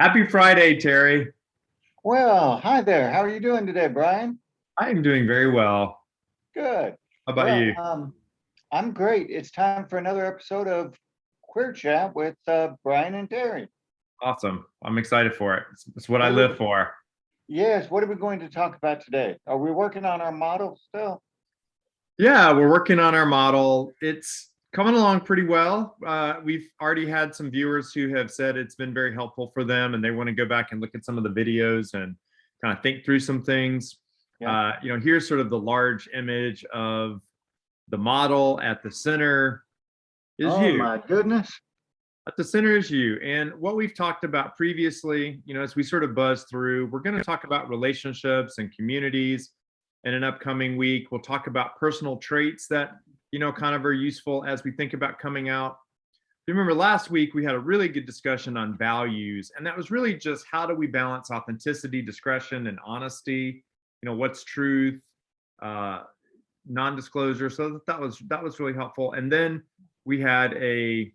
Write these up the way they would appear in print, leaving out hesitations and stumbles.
Happy Friday, Terry. Well, hi there. How are you doing today, Brian? I am doing very well. Good. How about Well, you? I'm great. It's time for another episode of Queer Chat with Brian and Teri. Awesome. I'm excited for it. It's what I What are live we, for. yes, what are we going to talk about today? Are we working on our model still? Yeah, we're working on our model. It's coming along pretty well. We've already had some viewers who have said it's been very helpful for them and they want to go back and look at some of the videos and kind of think through some things. Yeah. Here's sort of the large image of the model. At the center is Oh you. my goodness. At the center is you. And what we've talked about previously, as we sort of buzz through, we're going to talk about relationships and communities. In an upcoming week, we'll talk about personal traits that, kind of are useful as we think about coming out. Remember last week we had a really good discussion on values, and that was really just how do we balance authenticity, discretion, and honesty? What's truth, non-disclosure. So that was really helpful. And then we had a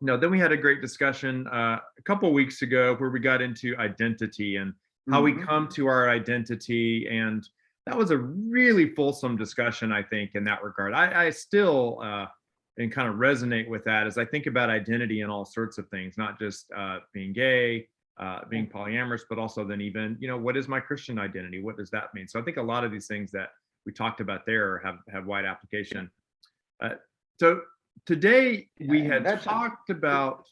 then we had a great discussion a couple weeks ago where we got into identity and how we Mhm. come to our identity. And that was a really fulsome discussion, I think, in that regard. I still and kind of resonate with that as I think about identity and all sorts of things, not just being gay, being polyamorous, but also then even, what is my Christian identity? What does that mean? So I think a lot of these things that we talked about there have wide application. So today Yeah, we and had that's talked about,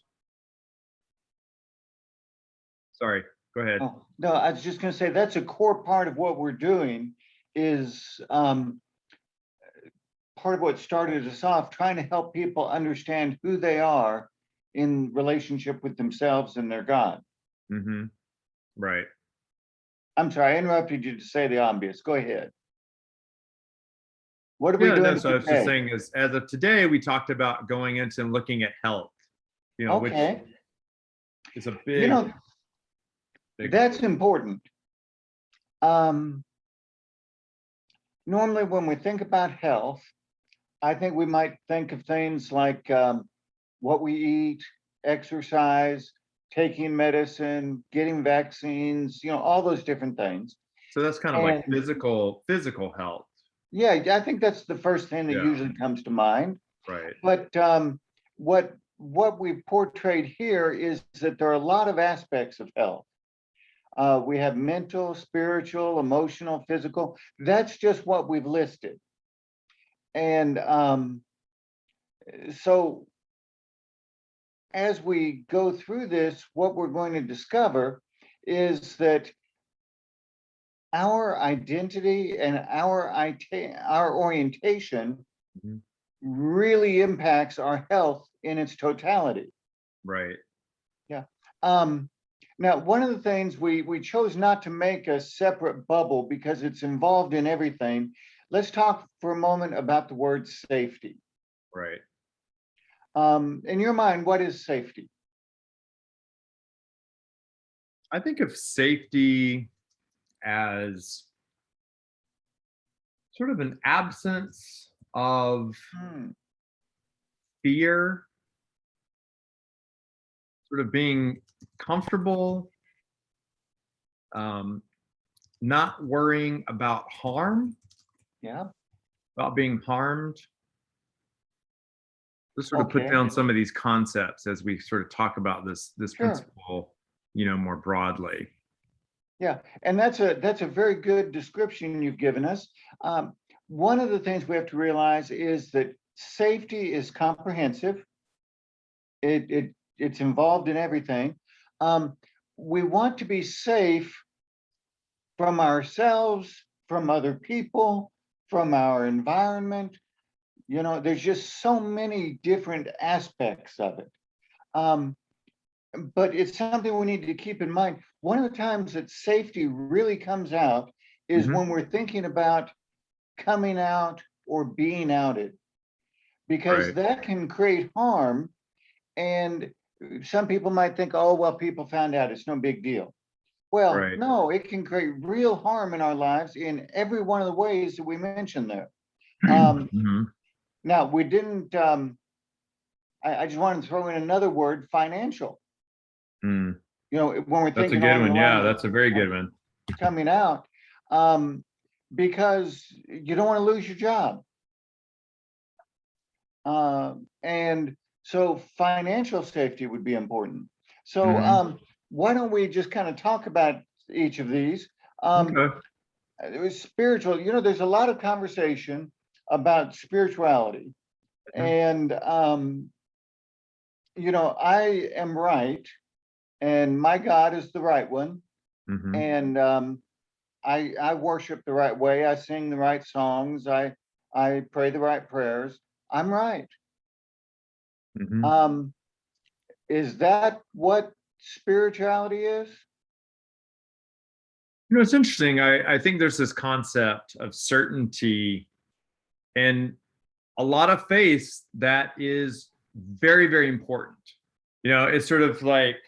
sorry, go ahead. oh, no, I was just going to say that's a core part of what we're doing is part of what started us off, trying to help people understand who they are in relationship with themselves and their God. Hmm. Right. I'm sorry, I interrupted you to say the obvious. Go ahead. What are we Yeah, no, doing so I was just today? saying as of today, we talked about going into and looking at health, which Okay, is a you big, know, big one. that's important. Um, Normally, when we think about health, I think we might think of things like what we eat, exercise, taking medicine, getting vaccines, all those different things. So that's kind of like And physical health. yeah, I think that's the first thing that Yeah, usually comes to mind. right. But what we portrayed here is that there are a lot of aspects of health. We have mental, spiritual, emotional, physical. That's just what we've listed. And so as we go through this, what we're going to discover is that our identity and our orientation Mhm. really impacts our health in its totality. Right. Yeah. Um, Now, one of the things we chose not to make a separate bubble because it's involved in everything. Let's talk for a moment about the word safety. Right. In your mind, what is safety? I think of safety as sort of an absence of Hmm, fear, sort of being comfortable, um, not worrying about harm, yeah. about being harmed. Just sort of put Okay. down some of these concepts as we sort of talk about this Sure. principle, more broadly. Yeah, and that's a very good description you've given us. Um, One of the things we have to realize is that safety is comprehensive. It's involved in everything. Um, we want to be safe from ourselves, from other people, from our environment. There's just so many different aspects of it. Um, but it's something we need to keep in mind. One of the times that safety really comes out is Hmm. when we're thinking about coming out or being outed, because Right. that can create harm. And some people might think, oh, well, people found out, it's no big deal. Well, Right. no, it can create real harm in our lives in every one of the ways that we mentioned there. Um, Hmm. Now, we didn't, I just wanted to throw in another word, financial. Mm, when we're that's a thinking good along the one. Yeah, line that's a very of good one. coming out, because you don't want to lose your job. And so financial safety would be important. So Mhm. why don't we just kind of talk about each of these? Okay. It was spiritual. There's a lot of conversation about spirituality. Mhm. And I am right, and my God is the right one. Mhm. And I worship the right way. I sing the right songs. I pray the right prayers. I'm right. Mhm. Um, is that what spirituality is? It's interesting. I think there's this concept of certainty and a lot of faith that is very, very important. It's sort of like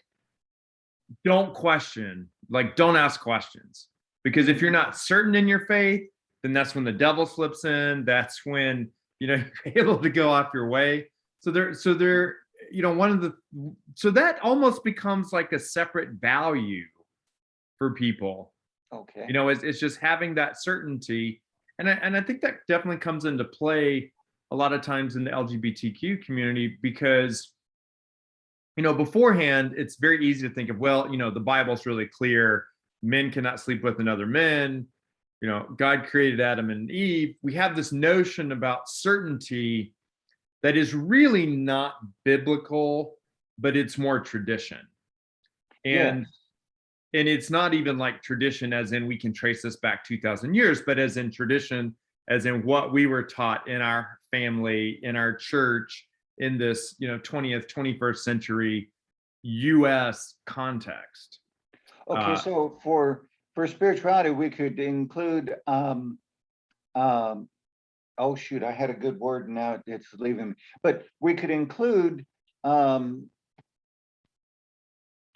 don't question, like don't ask questions. Because if you're Mhm. not certain in your faith, then that's when the devil slips in. That's when, you're able to go off your way. So there, one of the so that almost becomes like a separate value for people. Okay. It's just having that certainty. And I think that definitely comes into play a lot of times in the LGBTQ community because beforehand, it's very easy to think of, well, the Bible's really clear. Men cannot sleep with another men. God created Adam and Eve. We have this notion about certainty that is really not biblical, but it's more tradition. Yes. And it's not even like tradition as in we can trace this back 2000 years, but as in tradition, as in what we were taught in our family, in our church, in this 20th 21st century US context. Okay. uh, So for spirituality, we could include um, oh shoot, I had a good word, now it's leaving me. But we could include um,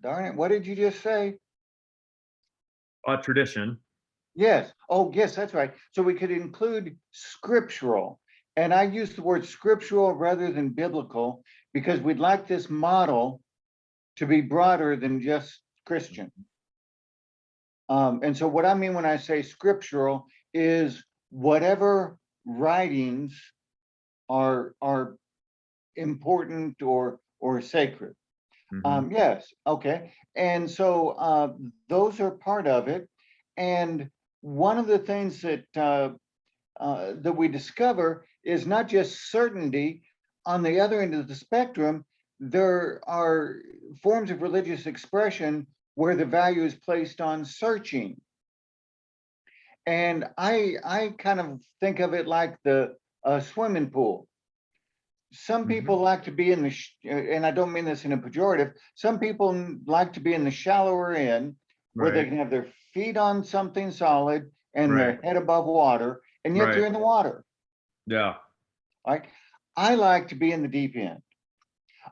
darn it, what did you just say? Tradition. Yes. Oh, yes, that's right. So we could include scriptural. And I use the word scriptural rather than biblical because we'd like this model to be broader than just Christian. And so what I mean when I say scriptural is whatever writings are important or sacred. Hmm. Yes, okay. And so those are part of it. And one of the things that we discover is not just certainty. On the other end of the spectrum, there are forms of religious expression where the value is placed on searching. And I kind of think of it like the swimming pool. Some Hmm. people like to be in the, and I don't mean this in a pejorative, some people like to be in the shallower end where they Right. can have their feet on something solid and Right. their head above water, and yet Right. they're in the water. Yeah. Right? I like to be in the deep end.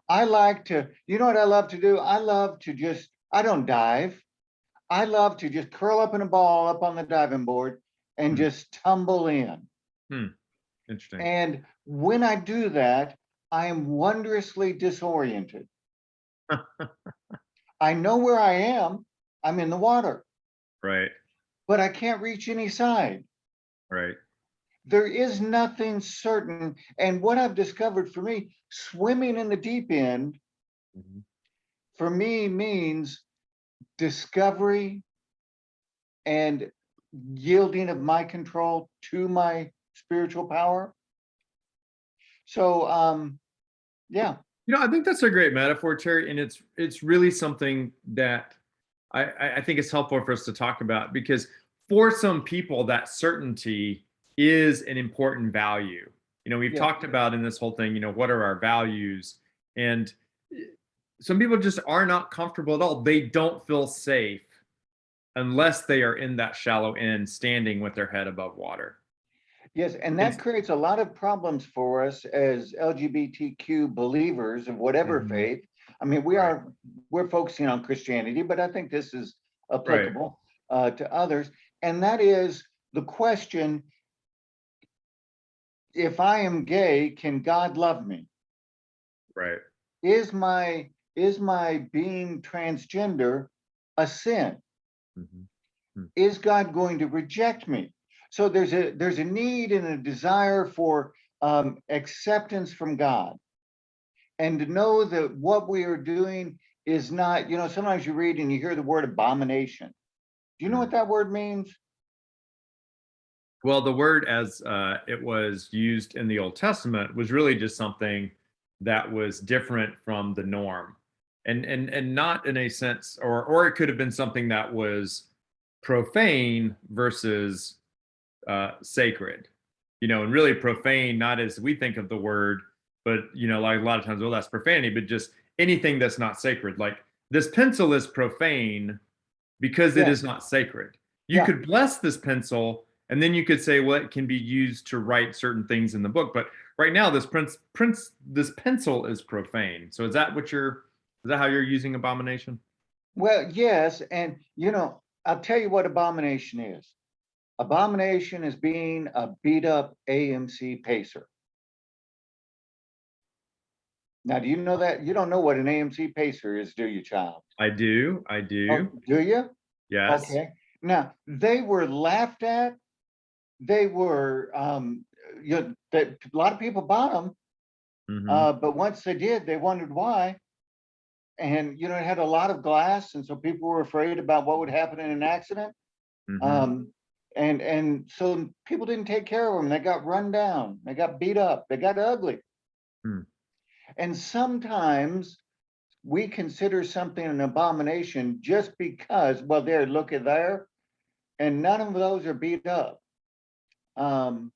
I like to, what I love to do? I love to just, I don't dive. I love to just curl up in a ball up on the diving board and Hmm. just tumble in. Hmm. Interesting. And when I do that, I am wondrously disoriented. I know where I am. I'm in the water, Right. but I can't reach any side. Right. There is nothing certain. And what I've discovered for me, swimming in the deep end Mhm. for me means discovery and yielding of my control to my spiritual power. So yeah. I think that's a great metaphor, Terry, and it's really something that I think it's helpful for us to talk about because for some people that certainty is an important value. We've Yeah. talked about in this whole thing, what are our values? And some people just are not comfortable at all. They don't feel safe unless they are in that shallow end, standing with their head above water. Yes, and that And creates a lot of problems for us as LGBTQ believers of whatever Mhm. faith. I mean, Right, we're focusing on Christianity, but I think this is right, applicable to others. And that is the question: if I am gay, can God love me? right. Is my is my being transgender a sin? Mhm. Mm. Is God going to reject me? So there's a need and a desire for acceptance from God, and to know that what we are doing is not, sometimes you read and you hear the word abomination. Do you know what Mm. that word means? Well, the word as it was used in the Old Testament was really just something that was different from the norm, and not in a sense, or it could have been something that was profane versus sacred. And really profane, not as we think of the word, but like a lot of times, well, that's profanity, but just anything that's not sacred. Like this pencil is profane because it Yeah, is not sacred. You yeah. could bless this pencil, and then you could say, well, it can be used to write certain things in the book. But right now, this pencil is profane. So is that how you're using abomination? Well, yes, and I'll tell you what abomination is. Abomination is being a beat up AMC pacer. Now, do you know that? You don't know what an AMC pacer is, do you, child? I do. I Oh, do. do you? Yes. Okay. Now, they were laughed at. They were, that a lot of people bought them, Hmm. but once they did, they wondered why. And, it had a lot of glass. And so people were afraid about what would happen in an accident. Hmm. Um, and so people didn't take care of them. They got run down. They got beat up. They got ugly. Hmm. And sometimes we consider something an abomination just because, well, there, look at there, and none of those are beat up. Um,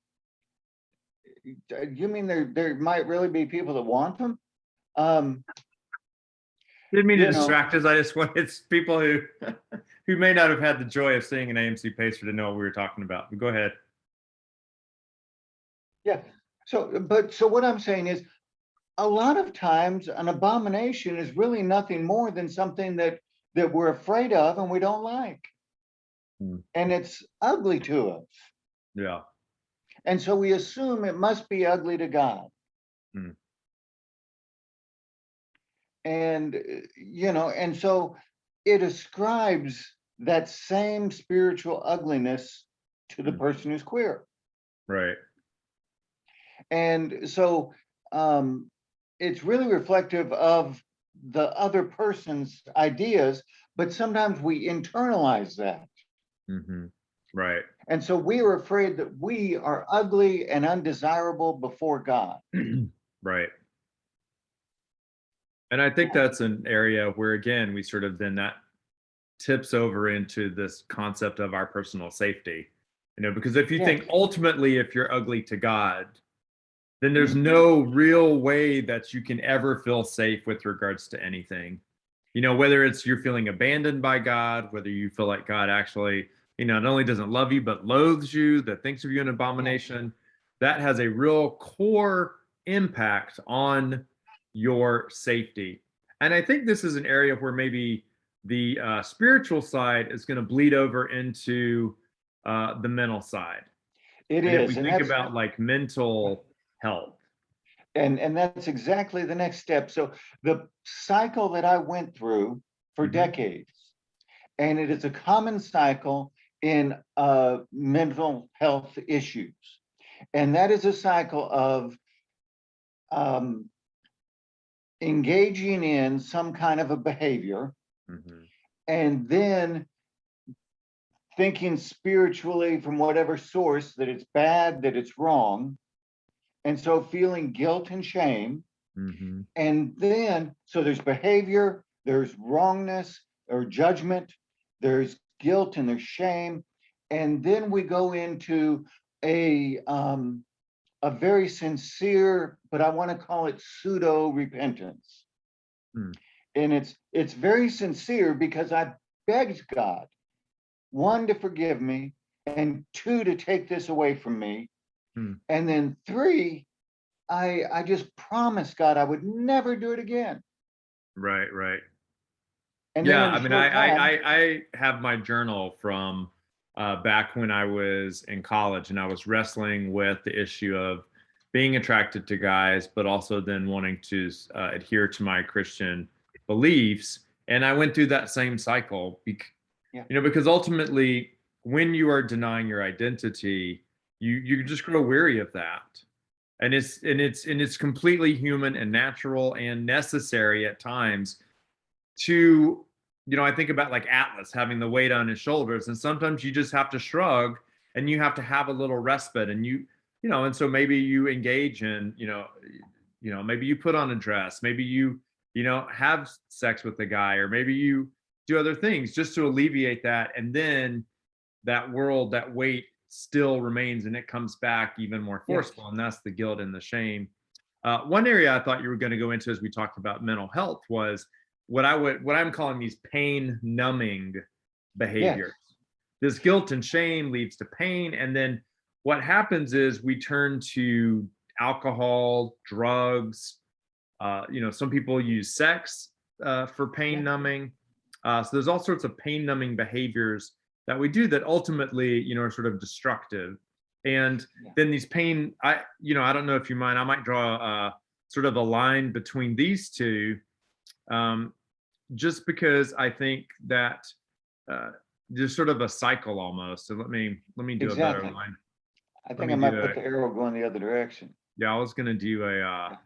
you mean there might really be people that want them? Um, Didn't mean to you know, distract us. I just wanted people who who may not have had the joy of seeing an AMC pacer to know what we were talking about. But go ahead. yeah. So what I'm saying is, a lot of times an abomination is really nothing more than something that we're afraid of and we don't like, Hmm. and it's ugly to us, Yeah. and so we assume it must be ugly to God. Hmm. And and so it ascribes that same spiritual ugliness to the Hmm. person who's queer. Right. And so um it's really reflective of the other person's ideas, but sometimes we internalize that. Hmm. Right. And so we are afraid that we are ugly and undesirable before God. Right. And I think that's an area where, again, we sort of then that tips over into this concept of our personal safety. Because if you Yes. think ultimately, if you're ugly to God, then there's Mhm. no real way that you can ever feel safe with regards to anything. Whether it's you're feeling abandoned by God, whether you feel like God actually, not only doesn't love you, but loathes you, that thinks of you an Yes. abomination, that has a real core impact on your safety. And I think this is an area where maybe the spiritual side is going to bleed over into the mental side. It And if we is. think about like mental health. And that's exactly the next step. So the cycle that I went through for Hmm. decades, and it is a common cycle in mental health issues, and that is a cycle of um, engaging in some kind of a behavior, Hmm. and then thinking spiritually from whatever source that it's bad, that it's wrong, and so feeling guilt and shame. Hmm. And then, so there's behavior, there's wrongness or judgment, there's guilt and there's shame. And then we go into a very sincere, but I want to call it pseudo repentance. Hmm. And it's very sincere because I begged God, one, to forgive me, and two, to take this away from me. Hmm. And then three, I just promised God I would never do it again. Right, right. And then Yeah, in a I mean, short time, I have my journal from back when I was in college, and I was wrestling with the issue of being attracted to guys, but also then wanting to adhere to my Christian beliefs. And I went through that same cycle, Yeah. because ultimately, when you are denying your identity, you just grow weary of that. And it's completely human and natural and necessary at times to, I think about like Atlas having the weight on his shoulders, and sometimes you just have to shrug and you have to have a little respite, and and so maybe you engage in, maybe you put on a dress, maybe you have sex with the guy, or maybe you do other things just to alleviate that. And then that weight still remains, and it comes back even more Yes. forceful. And that's the guilt and the shame. One area I thought you were going to go into as we talked about mental health was what I'm calling these pain numbing Yes. behaviors. This guilt and shame leads to pain, and then what happens is we turn to alcohol, drugs. Some people use sex for pain Yeah. numbing. So there's all sorts of pain numbing behaviors that we do that ultimately, are sort of destructive. And Yeah. then these pain, I don't know if you mind, I might draw sort of a line between these two, um, just because I think that uh, there's sort of a cycle almost. So let me do a better Exactly. line. I Let think me I might do put the arrow going the other direction. yeah, I was gonna do a Yeah.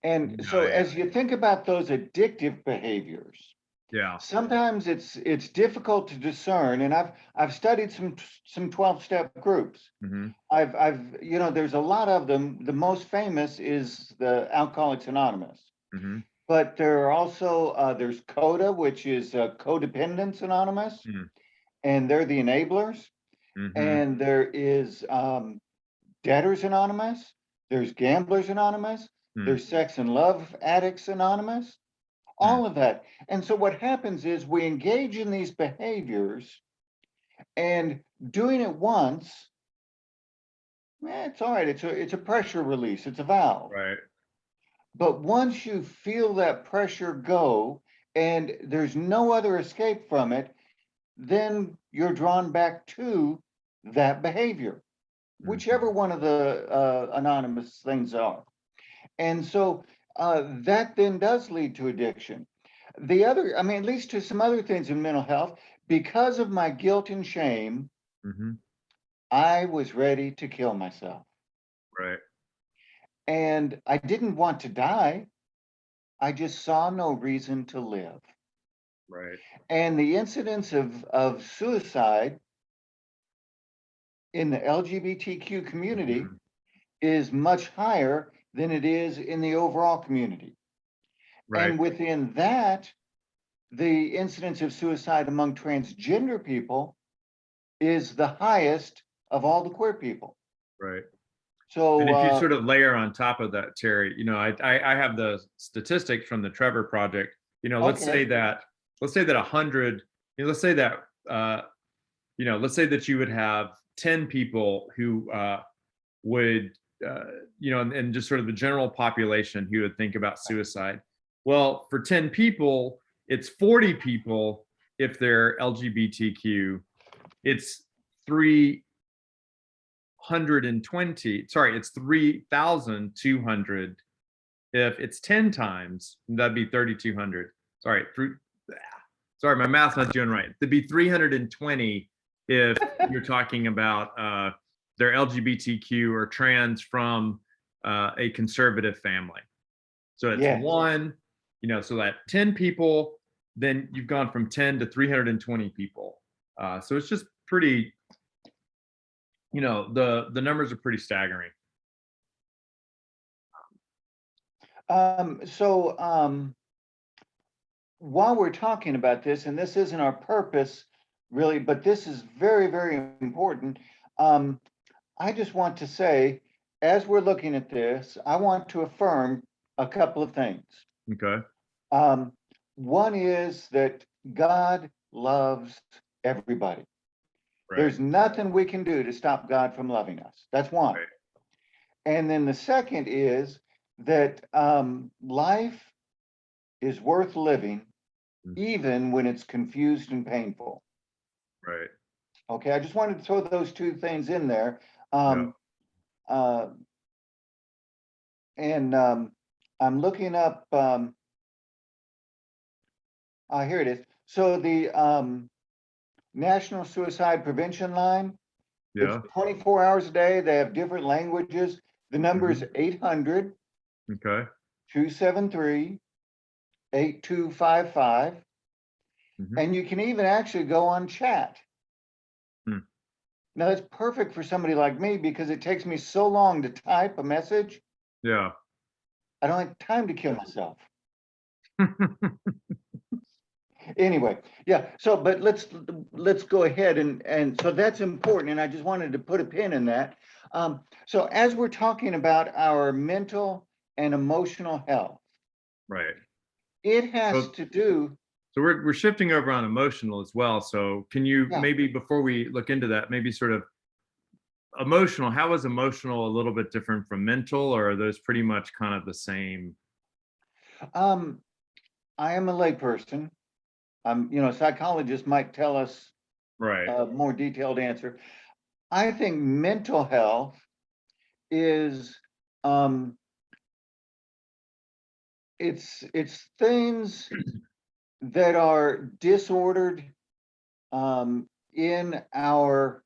And so as you think about those addictive behaviors, yeah. sometimes it's difficult to discern. And I've studied some 12-step groups. Hmm. There's a lot of them. The most famous is the Alcoholics Anonymous. Hmm. But there are also there's CODA, which is Codependence Anonymous, and they're the enablers. Hmm. And there is Debtors Anonymous. There's Gamblers Anonymous. Hmm. There's Sex and Love Addicts Anonymous. Hmm. All of that. And so what happens is we engage in these behaviors, and doing it once, it's all right. It's a pressure release. It's a valve. Right. But once you feel that pressure go and there's no other escape from it, then you're drawn back to that behavior, whichever Hmm. one of the anonymous things are. And so that then does lead to addiction. At least to some other things in mental health, because of my guilt and shame, Hmm. I was ready to kill myself. Right. And I didn't want to die. I just saw no reason to live. Right. And the incidence of suicide in the LGBTQ community Hmm. is much higher than it is in the overall community. Right. And within that, the incidence of suicide among transgender people is the highest of all the queer people. Right. And So, if you sort of layer on top of that, Terry, I have the statistics from the Trevor Project. Let's say okay, that 100, let's say that let's say that you would have 10 people who would and just sort of the general population who would think about suicide. Well, for 10 people, it's 40 people if they're LGBTQ. It's 320, sorry, it's 3,200 if it's 10 times, that'd be 3,200. Sorry, my math's not doing right. It'd be 320 if you're talking about they're LGBTQ or trans from a conservative family. So it's yes. one, so that 10 people, then you've gone from 10 to 320 people. So it's just pretty, the numbers are pretty staggering. So while we're talking about this, and this isn't our purpose really, but this is very, very important. Um, I just want to say, as we're looking at this, I want to affirm a couple of things. Okay. Um, One is that God loves everybody. Right. There's nothing we can do to stop God from loving us. That's one. Right. And then the second is that life is worth living Mhm. even when it's confused and painful. Right. Okay, I just wanted to throw those two things in there. Yeah. Um, uh, and I'm looking up Here it is. So the National Suicide Prevention Line, it's Yeah. 24 hours a day. They have different languages. The number is Mhm. 800 Okay. 273 8255. Mhm. And you can even actually go on chat. Hmm. Now, that's perfect for somebody like me because it takes me so long to type a message. Yeah. I don't have time to kill myself. Anyway, yeah. So, but let's go ahead and so that's important. And I just wanted to put a pin in that. So as we're talking about our mental and emotional health, Right. it has So to do, so we're shifting over on emotional as well. So can you yeah. maybe before we look into that, maybe sort of emotional, how is emotional a little bit different from mental, or are those pretty much kind of the same? Um, I am a layperson. Psychologists might tell us Right. a more detailed answer. I think mental health is um, it's things that are disordered in our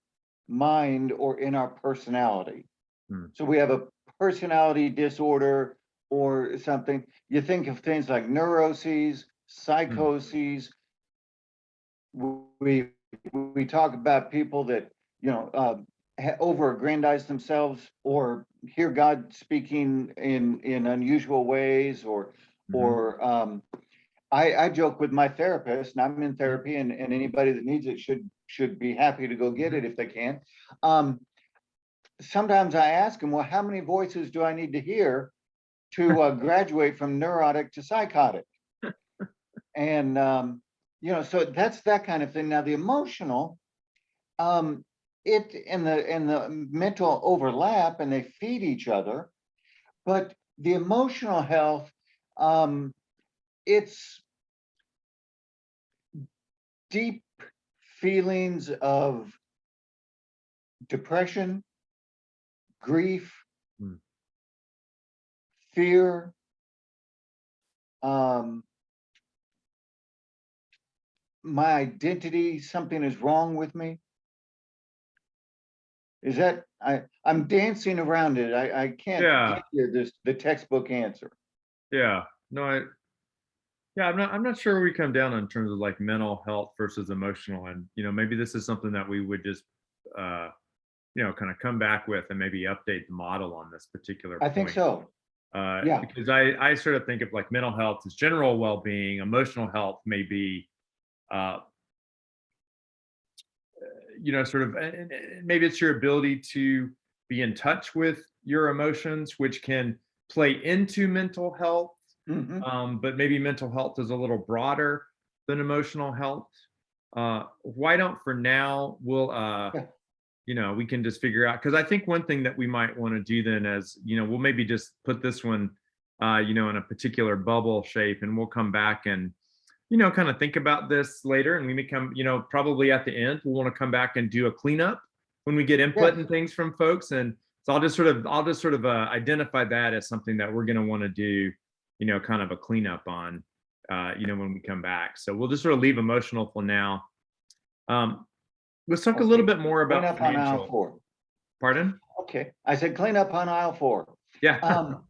mind or in our personality. Hmm. So we have a personality disorder or something. You think of things like neuroses, Hmm. psychoses. We we talk about people that over-aggrandize themselves or hear God speaking in unusual ways, or Hmm. or I joke with my therapist, and I'm in Hmm. therapy, and anybody that needs it should be happy to go get Hmm. it if they can. Um, Sometimes I ask them, well, how many voices do I need to hear to graduate from neurotic to psychotic? And so that's that kind of thing. Now the emotional, um, it and the mental overlap, and they feed each other. But the emotional health, um, it's deep feelings of depression, grief, Hmm. fear, um, my identity, something is wrong with me. Is that I'm dancing around it. I can't Yeah. give you the textbook answer. Yeah. No, yeah, I'm not sure where we come down in terms of like mental health versus emotional. And maybe this is something that we would just uh kind of come back with and maybe update the model on this particular I think point. so. Yeah. Because I sort of think of like mental health as general well-being, emotional health may be uh sort of, and maybe it's your ability to be in touch with your emotions, which can play into mental health. Hmm. But maybe mental health is a little broader than emotional health. Why don't for now Yeah. we can just figure out, because I think one thing that we might want to do then, as we'll maybe just put this one in a particular bubble shape, and we'll come back and kind of think about this later, and we may come, probably at the end, we'll want to come back and do a cleanup when we get input Yes. and things from folks. And so I'll just sort of identify that as something that we're going to want to do, kind of a cleanup on, when we come back. So we'll just sort of leave emotional for now. Um, let's talk a little Okay. bit more Clean about up on aisle financial. 4. Pardon? Okay. I said clean up on aisle 4. Yeah. Um,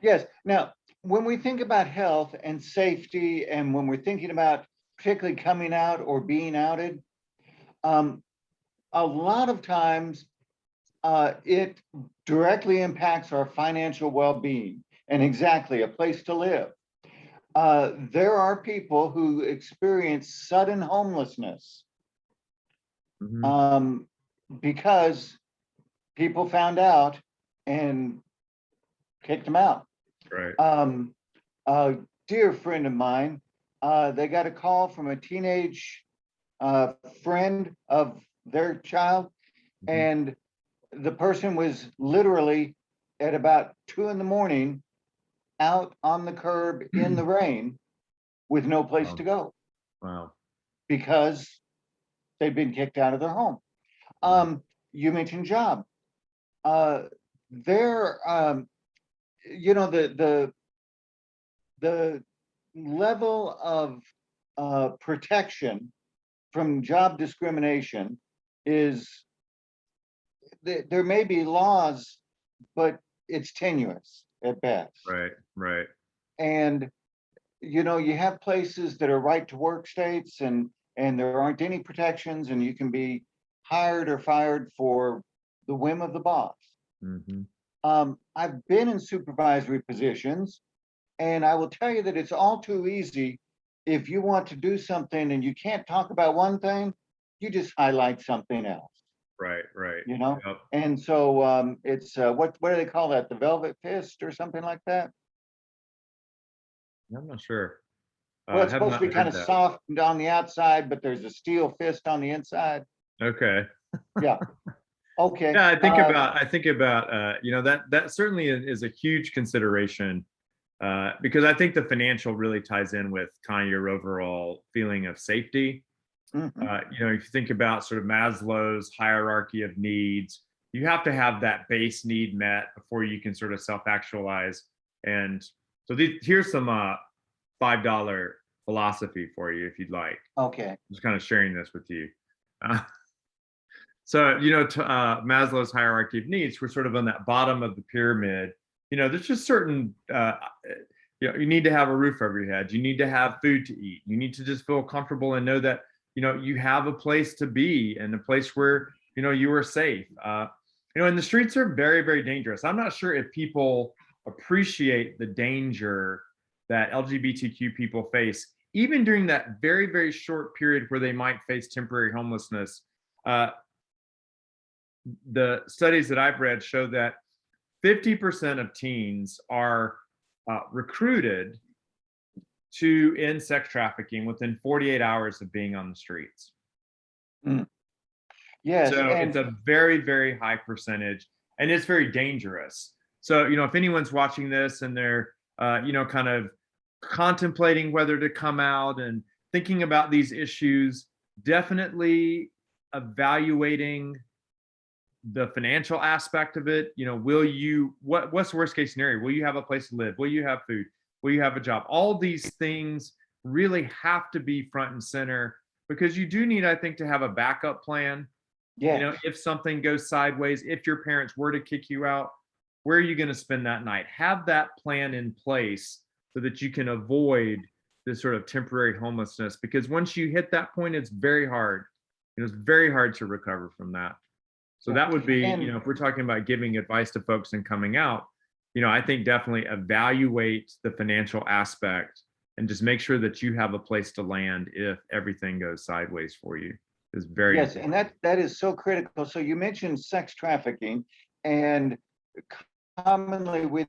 yes. Now, when we think about health and safety, and when we're thinking about particularly coming out or being outed, um, a lot of times it directly impacts our financial well-being and exactly a place to live. There are people who experience sudden homelessness Hmm. um, because people found out and kicked them out. Right. Um, a dear friend of mine, they got a call from a teenage friend of their child, Hmm. and the person was literally at about 2 in the morning out on the curb in the rain with no place Wow. to go Wow. because they'd been kicked out of their home. Wow. You mentioned job. Uh, there, you know, the level of protection from job discrimination is, there may be laws, but it's tenuous at best. Right, right. And you have places that are right to work states, and there aren't any protections, and you can be hired or fired for the whim of the boss. Hmm. I've been in supervisory positions, and I will tell you that it's all too easy. If you want to do something and you can't talk about one thing, you just highlight something else, Right, right. you know? Yep. And so it's what do they call that? The velvet fist or something like that? I'm not sure. Well, I it's have supposed to not be kind heard of that. soft on the outside, but there's a steel fist on the inside. Okay. Yeah. Okay. Yeah, I think about that certainly is a huge consideration, because I think the financial really ties in with kind of your overall feeling of safety. Mhm. If you think about sort of Maslow's hierarchy of needs, you have to have that base need met before you can sort of self-actualize. And so here's some $5 philosophy for you if you'd like. Okay. Just kind of sharing this with you. Uh, Maslow's hierarchy of needs, we're sort of on that bottom of the pyramid. There's just certain, you need to have a roof over your head. You need to have food to eat. You need to just feel comfortable and know that, you have a place to be and a place where, you are safe. And the streets are very, very dangerous. I'm not sure if people appreciate the danger that LGBTQ people face, even during that very, very short period where they might face temporary homelessness. Uh, the studies that I've read show that 50% of teens are recruited to end sex trafficking within 48 hours of being on the streets. Mm. Yes. So it's And a very, very high percentage, and it's very dangerous. So, if anyone's watching this and they're, kind of contemplating whether to come out and thinking about these issues, definitely evaluating the financial aspect of it. What's the worst case scenario? Will you have a place to live? Will you have food? Will you have a job? All these things really have to be front and center, because you do need, I think, to have a backup plan. yes. If something goes sideways, if your parents were to kick you out, where are you going to spend that night? Have that plan in place so that you can avoid this sort of temporary homelessness, because once you hit that point, it's very hard. It's very hard to recover from that. So Yeah. that would be, And if we're talking about giving advice to folks and coming out, I think definitely evaluate the financial aspect and just make sure that you have a place to land if everything goes sideways for you is very yes, and important. that is so critical. So you mentioned sex trafficking, and commonly we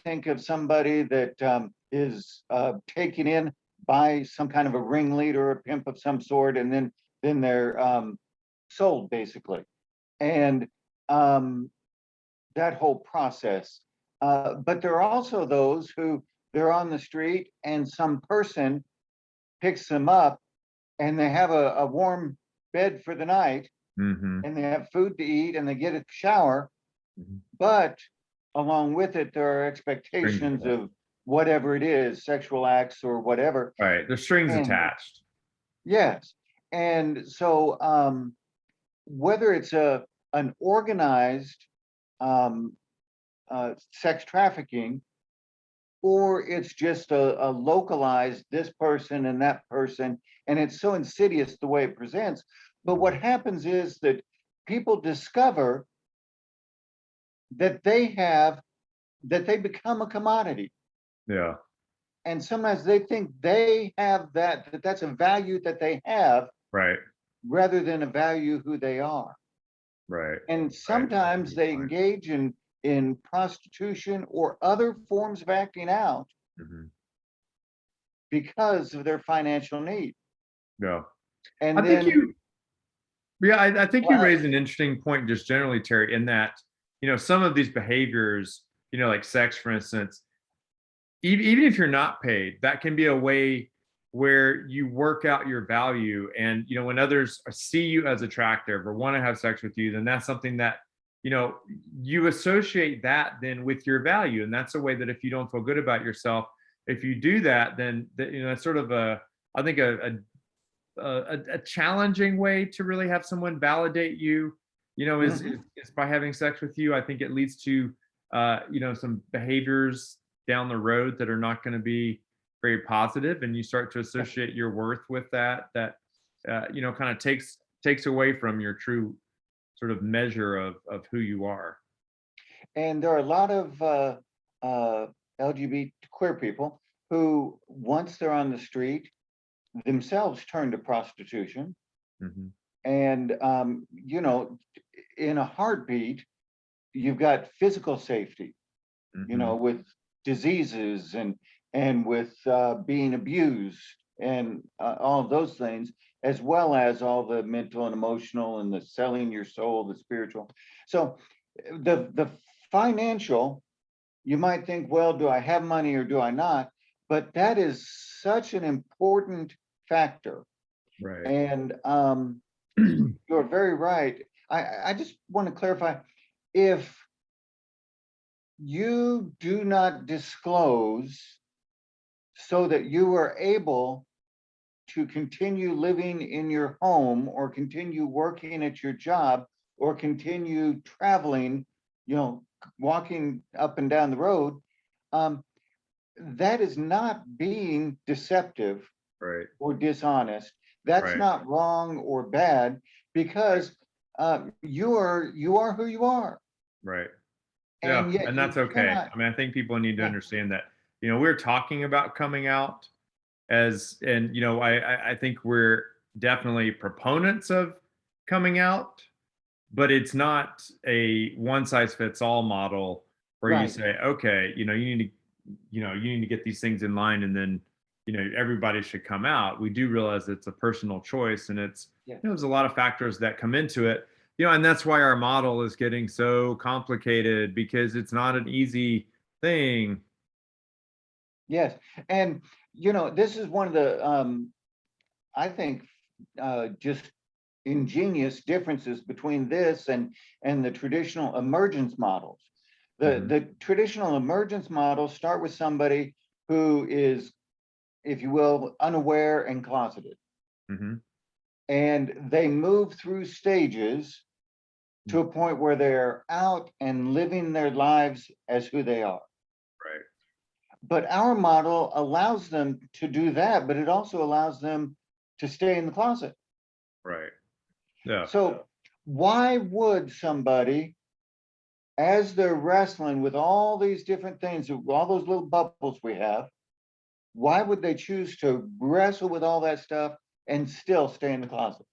think of somebody that is taken in by some kind of a ringleader or a pimp of some sort, and then they're sold basically, and um, that whole process. But there are also those who they're on the street and some person picks them up, and they have a warm bed for the night, Hmm. and they have food to eat, and they get a shower, but along with it, there are Strings expectations attached. of whatever it is, sexual acts or whatever. Right. There's strings And attached. yes, and so whether it's an organized um, sex trafficking, or it's just a localized this person and that person, and it's so insidious the way it presents. But what happens is that people discover that they become a commodity, Yeah. and sometimes they think they have that's a value that they have, Right. rather than a value who they are. Right. And Right. That's a sometimes good they point. engage in prostitution or other forms of acting out Hmm. because of their financial need. Yeah. I And think then, you, yeah, I think you well, raised an interesting point just generally, Terry, in that, some of these behaviors, like sex, for instance, even if you're not paid, that can be a way where you work out your value. And, when others see you as attractive or want to have sex with you, then that's something that, you know, you associate that then with your value. And that's a way that if you don't feel good about yourself, if you do that, then that's sort of I think a challenging way to really have someone validate you, Mhm. is by having sex with you. I think it leads to some behaviors down the road that are not going to be very positive, and you start to Yeah. associate your worth with that kind of takes away from your true sort of measure of who you are. And there are a lot of LGBT queer people who, once they're on the street, themselves turn to prostitution. Hmm. And, in a heartbeat, you've got physical safety, Hmm. with diseases and with being abused and all of those things, as well as all the mental and emotional and the selling your soul, the spiritual. So the financial, you might think, well, do I have money or do I not? But that is such an important factor. Right. And you're very right. I just want to clarify, if you do not disclose so that you are able to continue living in your home or continue working at your job or continue traveling, walking up and down the road, um, that is not being deceptive Right. or dishonest. That's Right. not wrong or bad, Right. because you are who you are, Right. Yeah, and yet and you that's okay. cannot. I mean, I think people need to Yeah, understand that, we're talking about coming out and I think we're definitely proponents of coming out, but it's not a one size fits all model where you right. say, okay, you need to get these things in line, and then everybody should come out. We do realize it's a personal choice, and Yes, there's a lot of factors that come into it, and that's why our model is getting so complicated, because it's not an easy thing. yes, and this is one of the I think just ingenious differences between this and the traditional emergence models. The Hmm. the traditional emergence models start with somebody who is, if you will, unaware and closeted, Hmm. and they move through stages to a point where they're out and living their lives as who they are. Right. But our model allows them to do that, but it also allows them to stay in the closet. Right. Yeah. So why would somebody, as they're wrestling with all these different things, all those little bubbles we have, why would they choose to wrestle with all that stuff and still stay in the closet?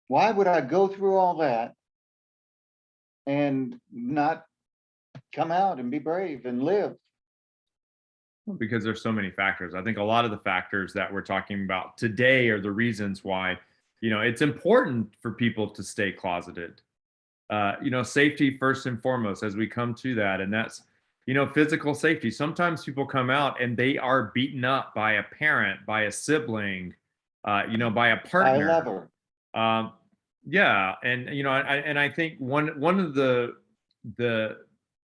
Why would I go through all that and not come out and be brave and live? Because there's so many factors. I think a lot of the factors that we're talking about today are the reasons why, it's important for people to stay closeted. Safety first and foremost as we come to that. And that's, physical safety. Sometimes people come out and they are beaten up by a parent, by a sibling, by a I partner. love her. Um, yeah. And, I think one of the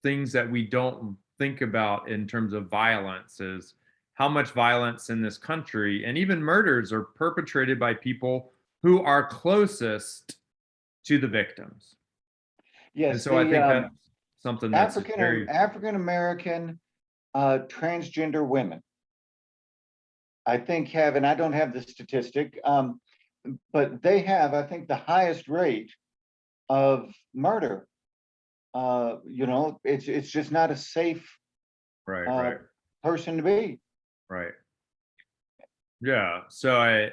things that we don't think about in terms of violence is how much violence in this country and even murders are perpetrated by people who are closest to the victims. And Yes, so I the think that's something that's just very. African American transgender women, I think, have, and I don't have the statistic, but they have, I think, the highest rate of murder. It's just not a safe Right, uh, right, person to be. right. Yeah. So I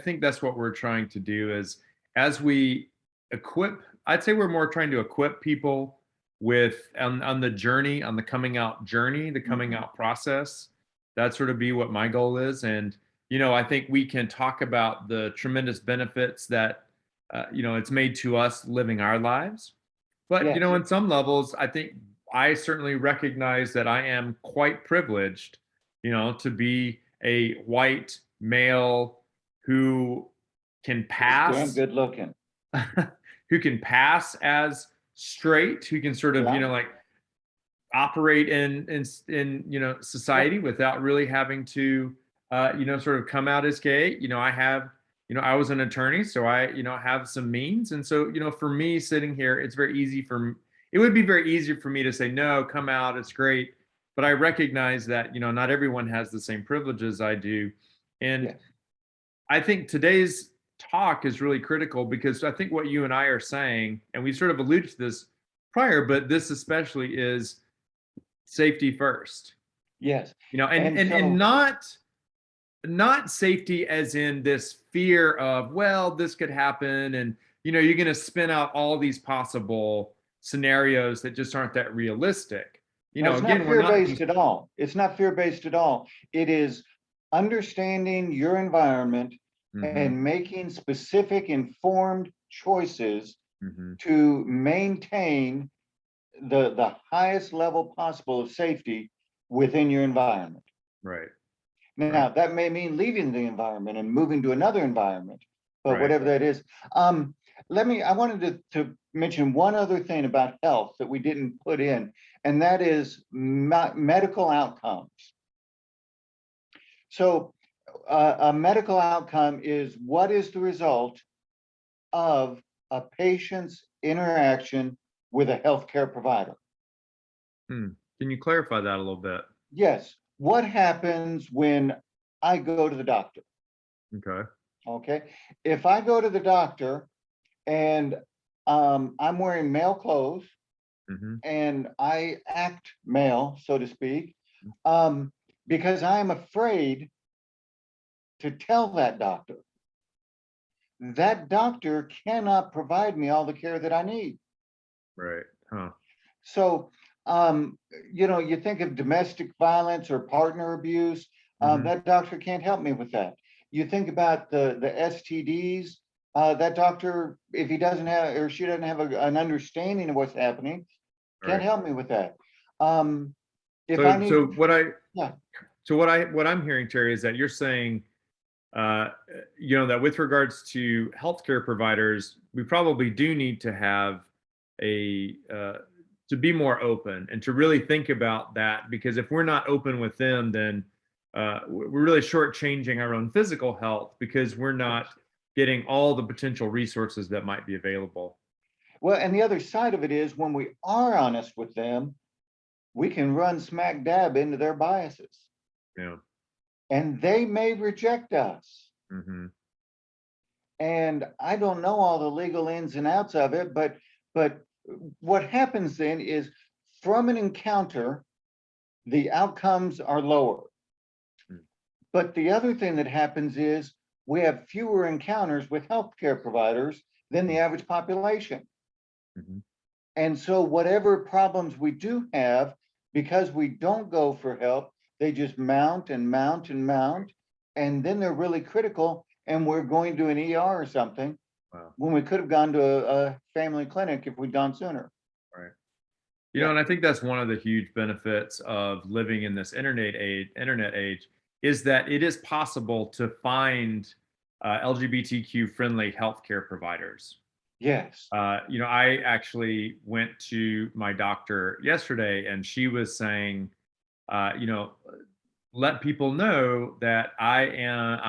think that's what we're trying to do is, as we equip, I'd say we're more trying to equip people with on the journey, on the coming out journey, the coming Mhm. out process. That sort of be what my goal is. And, I think we can talk about the tremendous benefits that, it's made to us living our lives. But, Yes, in some levels, I think I certainly recognize that I am quite privileged, to be a white male who can he's damn pass good looking. who can pass as straight, who can sort of, Yeah, like operate in yeah, society without really having to sort of come out as gay. I have, I was an attorney, so I have some means. And so for me sitting here, it's very easy it would be very easy for me to say, no, come out, it's great. But I recognize that not everyone has the same privileges I do. And yes, I think today's talk is really critical, because I think what you and I are saying, and we sort of alluded to this prior, but this especially, is safety first. yes. And And and so, not safety as in this fear of, well, this could happen, and you're going to spin out all these possible scenarios that just aren't that realistic. no, it's not Again, we're not fear-based just. at all. It's not fear-based at all. It is understanding your environment Hmm. and making specific informed choices Hmm. to maintain the highest level possible of safety within your environment. Right. Right. Now, that may mean leaving the environment and moving to another environment, but Right. whatever that is. Um, I wanted to mention one other thing about health that we didn't put in, and that is medical outcomes. So, a medical outcome is what is the result of a patient's interaction with a healthcare provider. Hmm. Can you clarify that a little bit? Yes, what happens when I go to the doctor? Okay. Okay, if I go to the doctor and I'm wearing male clothes Hmm. and I act male, so to speak, um, because I am afraid to tell that doctor cannot provide me all the care that I need. Right. Huh. So, um, you think of domestic violence or partner abuse, Hmm. that doctor can't help me with that. You think about the STDs, that doctor, if he doesn't have or she doesn't have an understanding of what's happening, can't Right. help me with that. Um, if I So need, yeah, what I'm hearing, Terry, is that you're saying, uh, that with regards to healthcare providers, we probably do need to have to be more open and to really think about that, because if we're not open with them, then we're really shortchanging our own physical health, because we're not yes. getting all the potential resources that might be available. Well, and the other side of it is when we are honest with them, we can run smack dab into their biases, Yeah. and they may reject us. Hmm. And I don't know all the legal ins and outs of it, but what happens then is from an encounter, the outcomes are lower. But the other thing that happens is we have fewer encounters with healthcare providers than the average population. Hmm. And so whatever problems we do have, because we don't go for help, they just mount and mount and mount. And then they're really critical, and we're going to an ER or something Wow. when we could have gone to a family clinic if we'd gone sooner. Right. Yeah. And I think that's one of the huge benefits of living in this internet age, is that it is possible to find LGBTQ friendly healthcare providers. Yes. I actually went to my doctor yesterday, and she was saying, uh, you know, let people know that I am,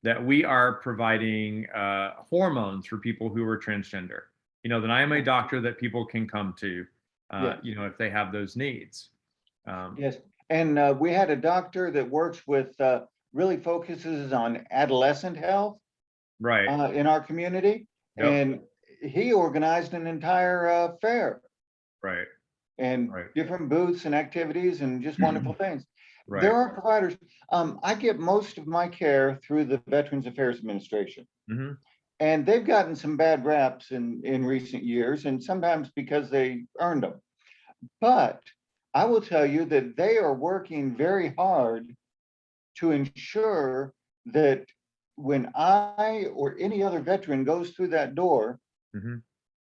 that we are providing hormones for people who are transgender. That I am a Yeah. doctor that people can come to, Yes. if they have those needs. Um, Yes. And we had a doctor that works with, really focuses on adolescent health right. in our community. Yep. And he organized an entire fair Right. and Right. different booths and activities and just wonderful things. There Right. are providers. I get most of my care through the Veterans Affairs Administration, Hmm. and they've gotten some bad raps in recent years, and sometimes because they earned them. But I will tell you that they are working very hard to ensure that when I or any other veteran goes through that door, Hmm.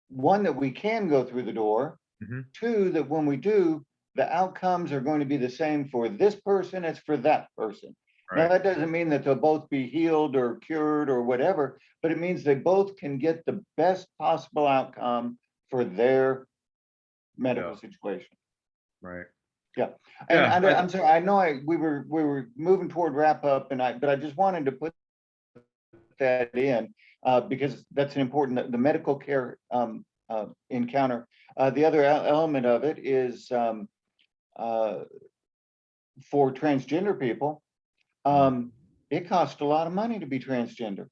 one, that we can go through the door, Hmm. two, that when we do, the outcomes are going to be the same for this person as for that person. Now, Right. that doesn't mean that they'll both be healed or cured or whatever, but it means they both can get the best possible outcome for their medical Yeah. situation. Right. Yeah. And Yeah. I'm sorry, I know we were moving toward wrap up, but I just wanted to put that in because that's an important, the medical care encounter. The other element of it is uh, for transgender people, it costs a lot of money to be transgender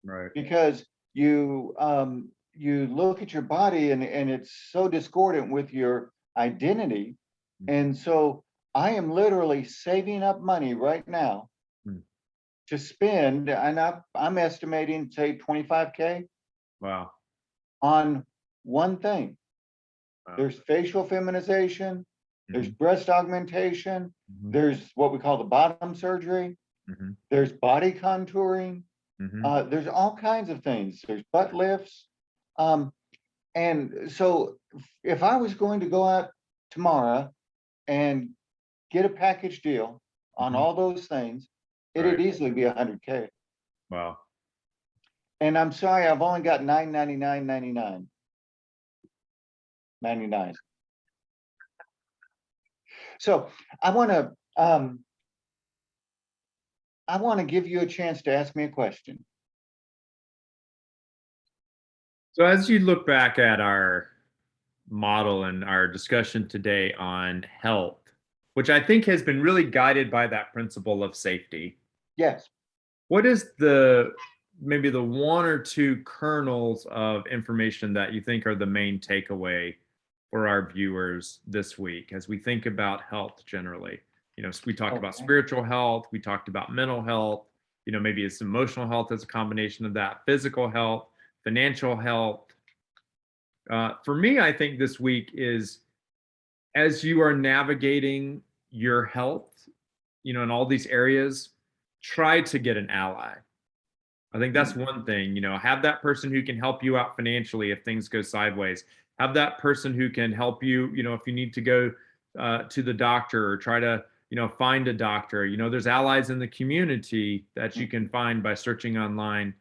Right. because you look at your body and it's so discordant with your identity. And so I am literally saving up money right now Mm. to spend, and I'm estimating, say, 25K Wow. on one thing. Wow. There's facial feminization, there's Mhm. breast augmentation, Mhm. there's what we call the bottom surgery, Mhm. there's body contouring, Mhm. there's all kinds of things. There's butt lifts. Um, and so if I was going to go out tomorrow and get a package deal on Mhm. all those things, it'd Right. easily be 100K. Wow. And I'm sorry, I've only got 999.99. So I want to give you a chance to ask me a question. So as you look back at our model and our discussion today on health, which I think has been really guided by that principle of safety, Yes. what is the maybe the one or two kernels of information that you think are the main takeaway for our viewers this week as we think about health generally? You know, we talked about Okay. spiritual health, we talked about mental health, you know, maybe it's emotional health as a combination of that, physical health, financial health. For me, I think this week is as you are navigating your health, you know, in all these areas, try to get an ally. I think that's Mm. one thing, you know, have that person who can help you out financially if things go sideways. Have that person who can help you, you know, if you need to go to the doctor or try to, you know, find a doctor. You know, there's allies in the community that you can find by searching online.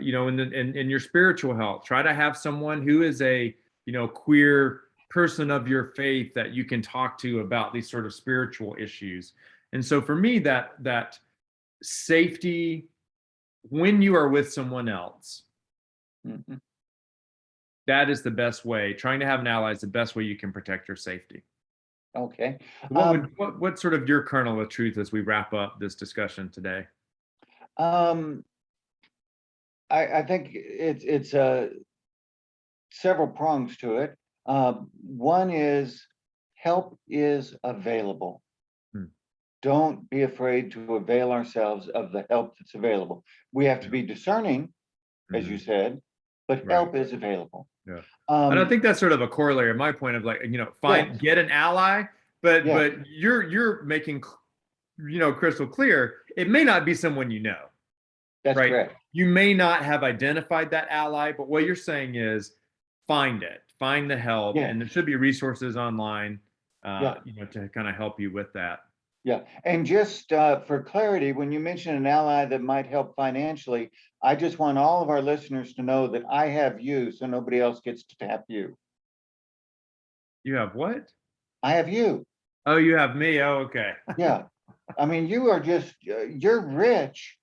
You know, in your spiritual health, try to have someone who is a, you know, queer person of your faith that you can talk to about these sort of spiritual issues. And so for me, that safety when you are with someone else, Mhm. that is the best way. Trying to have an ally is the best way you can protect your safety. Okay. What sort of your kernel of truth as we wrap up this discussion today? Um, I think it's several prongs to it. One is help is available. Hmm. Don't be afraid to avail ourselves of the help that's available. We have to Yeah. be discerning, as you Mhm. said, but Right. help is available. Yeah. And I Um, think that's sort of a corollary of my point of like, you know, yes, get an ally, but yes, you're making you know crystal clear it may not be someone you know, that's right? correct. You may not have identified that ally, but what you're saying is find it, find the help, Yes, and there should be resources online, yeah, you know, to kind of help you with that. yeah. And just for clarity, when you mention an ally that might help financially, I just want all of our listeners to know that I have you, so nobody else gets to tap you. You have what? I have you. Oh, you have me. Oh, okay. Yeah. I mean, you are just, you're rich.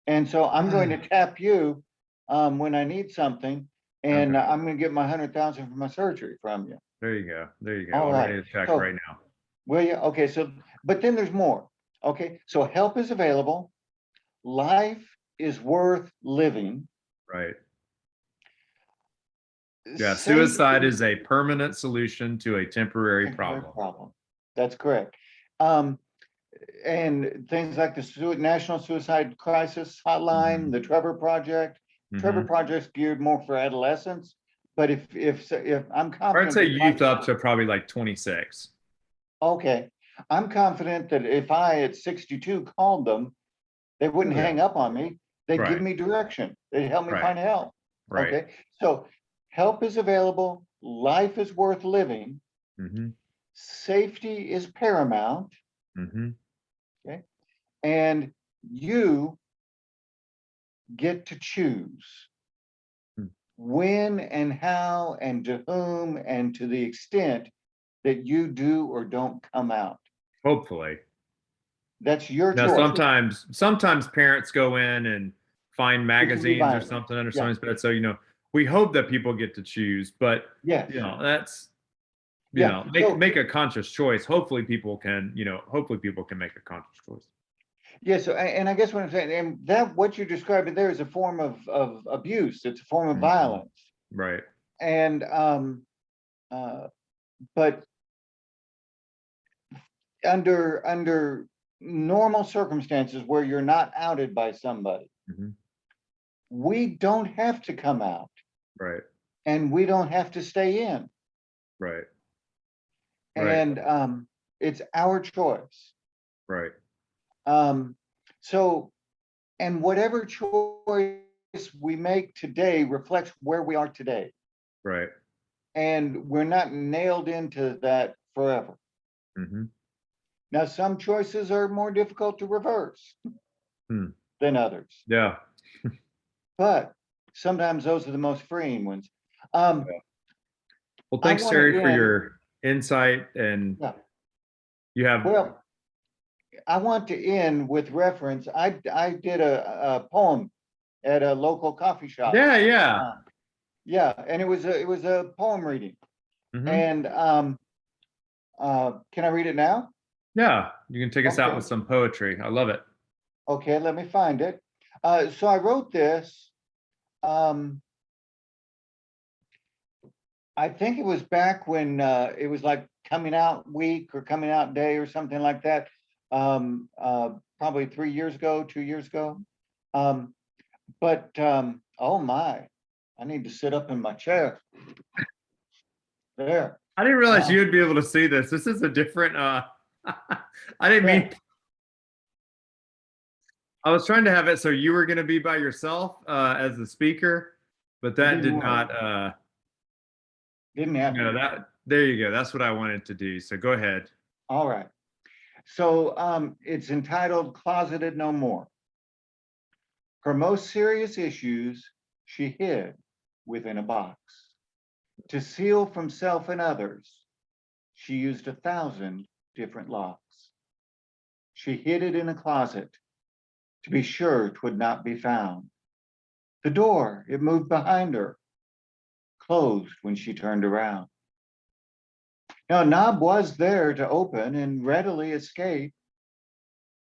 And so I'm going to tap you when I need something. And Okay. I'm going to get my 100,000 for my surgery from you. There you go. There you go. All I'll write right. a check So, right now. will you? Okay. So, but then there's more. Okay. So help is available. Life is worth living. Right. Yeah. Suicide Safety, is a permanent solution to a temporary temporary problem. problem. That's correct. Um, and things like the National Suicide Crisis Hotline, Hmm. the Trevor Project. Trevor Hmm. Project's geared more for adolescents, but if I'm Or I'd confident say that if I, youth up to probably like 26. okay, I'm confident that if I at 62 called them, they wouldn't Oh, yeah. hang up on me. They'd give Right. me direction. They'd help me Right. find help. Right. Okay, so help is available. Life is worth living. Hmm. Safety is paramount. Hmm. Okay, and you get to choose when and how and to whom and to the extent that you do or don't come out. Hopefully. That's your Now, choice. sometimes parents go in and find It can be magazines or violent. something under Yeah. somebody's bed. So, we hope that people get to choose, but Yes. that's Yeah. make a conscious choice. Hopefully people can, make a conscious choice. Yeah. So, and I guess what I'm saying, and that what you're describing there is a form of abuse. It's a form of Mhm. violence. Right. And but under normal circumstances where you're not outed by somebody, Mhm. we don't have to come out Right. and we don't have to stay in. Right. Right. And it's our choice. Right. Um, so, and whatever choice we make today reflects where we are today. Right. And we're not nailed into that forever. Mhm. Now, some choices are more difficult to reverse Hmm. than others, Yeah. but sometimes those are the most freeing ones. Um, Yeah. Well, I thanks, want to Terry, for end, your insight. And yeah, you have, well, I want to end with reference. I did a poem at a local coffee shop. yeah, yeah. Uh, yeah, and it was a poem reading. Hmm. And can I read it now? Yeah. You can take us out Okay, with some poetry. I love it. okay, let me find it. So I wrote this. Um, I think it was back when it was like coming out week or coming out day or something like that. Probably 3 years ago, 2 years ago. Um, but oh my, I need to sit up in my chair. There. I didn't realize Uh, you would be able to see this. This is a different I didn't yeah, mean I was trying to have it so you were going to be by yourself as the speaker, but it that didn't did work. not Didn't happen. that there you go. That's what I wanted to do. So go ahead. All right. So it's entitled Closeted No More. Her most serious issues she hid within a box. To seal from self and others, she used 1,000 different locks. She hid it in a closet to be sure 'twould not be found. The door, it moved behind her, closed when she turned around. Now, a knob was there to open and readily escape,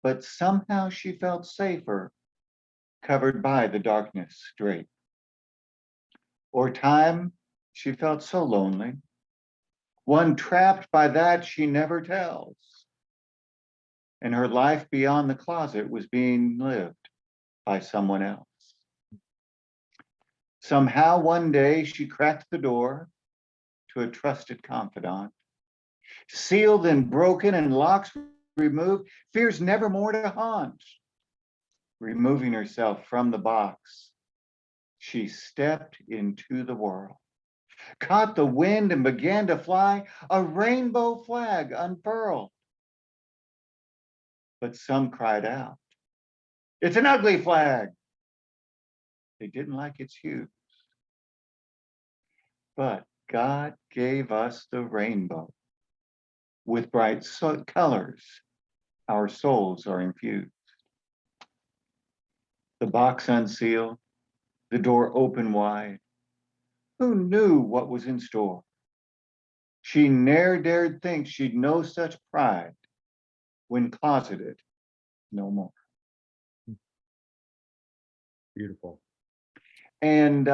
but somehow she felt safer covered by the darkness drape. Or time, she felt so lonely, one trapped by that she never tells. And her life beyond the closet was being lived by someone else. Somehow one day she cracked the door to a trusted confidant, sealed and broken and locks removed, fears never more to haunt. Removing herself from the box, she stepped into the world, caught the wind and began to fly, a rainbow flag unfurled. But some cried out, "It's an ugly flag." They didn't like its hue, but God gave us the rainbow. With bright colors, our souls are infused. The box unsealed, the door open wide. Who knew what was in store? She ne'er dared think she'd know such pride when closeted no more. Beautiful. And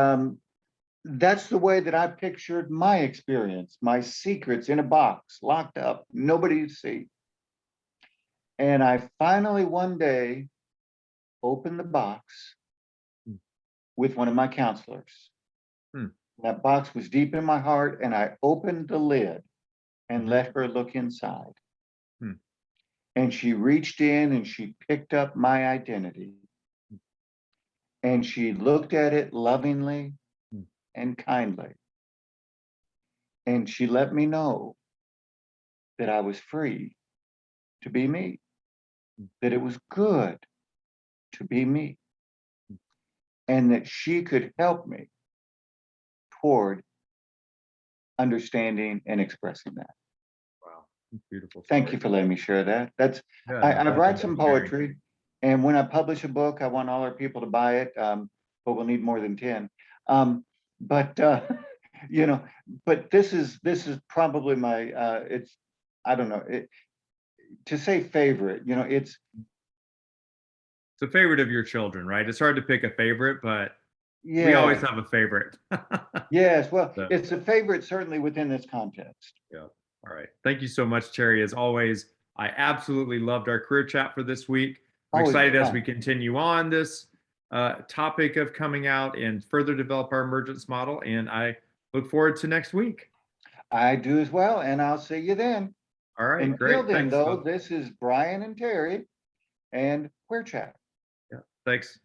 that's the way that I pictured my experience, my secrets in a box, locked up, nobody to see. And I finally one day opened the box Hmm. with one of my counselors. Hmm. That box was deep in my heart, and I opened the lid and Mhm. let her look inside. Hmm. And she reached in and she picked up my identity and she looked at it lovingly Hmm. and kindly. And she let me know that I was free to be me, that it was good to be me, and that she could help me toward understanding and expressing that. Wow. Beautiful. Thank you for letting me share that. That's, Yeah, I no, write thank some you for sharing. poetry, and when I publish a book, I want all our people to buy it, but we'll need more than 10. But you know, but this is probably my it's, I don't know, to say favorite, it's It's a favorite of your children, right? It's hard to pick a favorite, but we always yeah, have a favorite. yes. Well, So, it's a favorite certainly within this context. yeah. All right. Thank you so much, Terry. As always, I absolutely loved our career chat for this week. I'm Always excited as we fun. continue on this topic of coming out and further develop our emergence model. And I look forward to next week. I do as well, and I'll see you then. All right. Until Great. then, Thanks, though, folks. this is Brian and Terry, and Queer Chat. Yeah. Thanks.